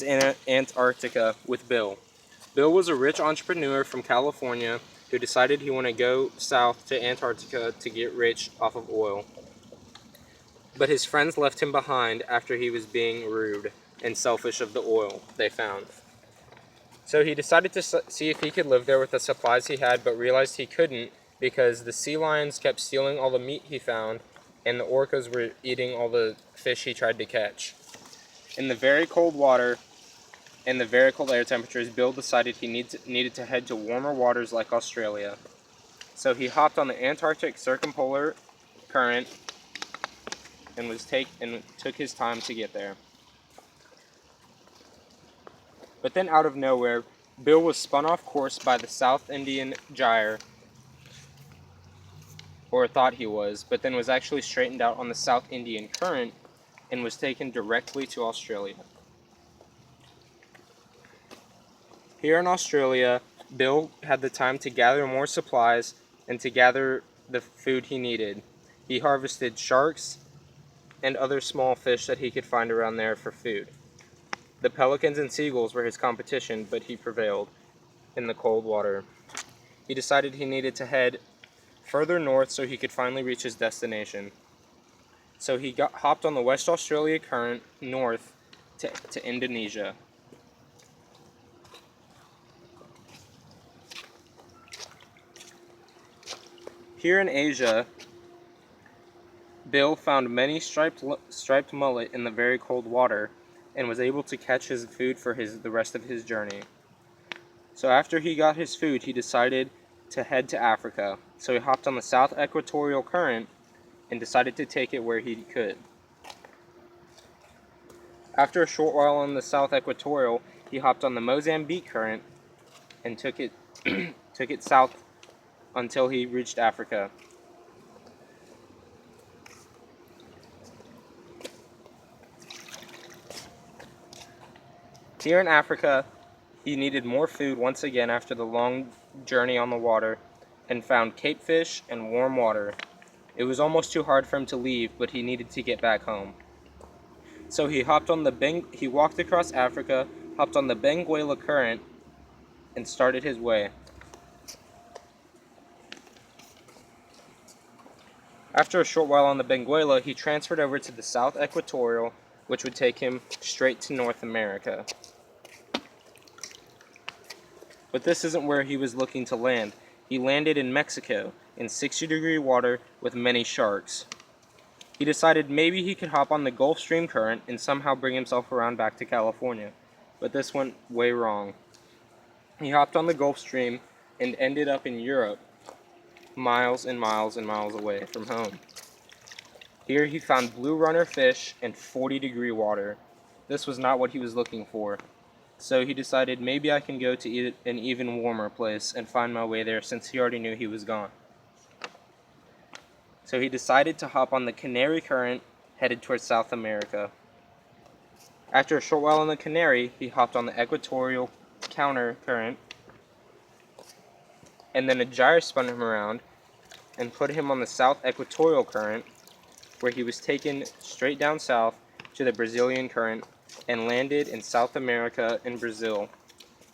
In Antarctica with Bill. Bill was a rich entrepreneur from California who decided he wanted to go south to Antarctica to get rich off of oil. But his friends left him behind after he was being rude and selfish of the oil they found. So he decided to see if he could live there with the supplies he had, but realized he couldn't because the sea lions kept stealing all the meat he found and the orcas were eating all the fish he tried to catch. In the very cold water and the very cold air temperatures, Bill decided he needed to head to warmer waters like Australia. So he hopped on the Antarctic circumpolar current and took his time to get there. But then out of nowhere, Bill was spun off course by the South Indian Gyre, or thought he was, but then was actually straightened out on the South Indian Current and was taken directly to Australia. Here in Australia, Bill had the time to gather more supplies and to gather the food he needed. He harvested sharks and other small fish that he could find around there for food. The pelicans and seagulls were his competition, but he prevailed in the cold water. He decided he needed to head further north so he could finally reach his destination. So he hopped on the West Australia Current north to Indonesia. Here in Asia, Bill found many striped mullet in the very cold water and was able to catch his food for the rest of his journey. So after he got his food, he decided to head to Africa. So he hopped on the South Equatorial Current and decided to take it where he could. After a short while on the South Equatorial, he hopped on the Mozambique Current and took it south until he reached Africa. Here in Africa, he needed more food once again after the long journey on the water and found cape fish and warm water. It was almost too hard for him to leave, but he needed to get back home. So he walked across Africa, hopped on the Benguela Current, and started his way. After a short while on the Benguela, he transferred over to the South Equatorial, which would take him straight to North America. But this isn't where he was looking to land. He landed in Mexico, in 60-degree water with many sharks. He decided maybe he could hop on the Gulf Stream Current and somehow bring himself around back to California. But this went way wrong. He hopped on the Gulf Stream and ended up in Europe, miles and miles and miles away from home. Here he found blue runner fish and 40-degree water. This was not what he was looking for. So he decided maybe I can go to an even warmer place and find my way there since he already knew he was gone. So he decided to hop on the Canary Current headed towards South America. After a short while on the Canary, he hopped on the Equatorial Counter Current, and then a gyre spun him around and put him on the South Equatorial Current, where he was taken straight down south to the Brazilian Current and landed in South America in Brazil,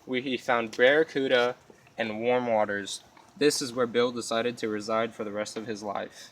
where he found barracuda and warm waters. This is where Bill decided to reside for the rest of his life.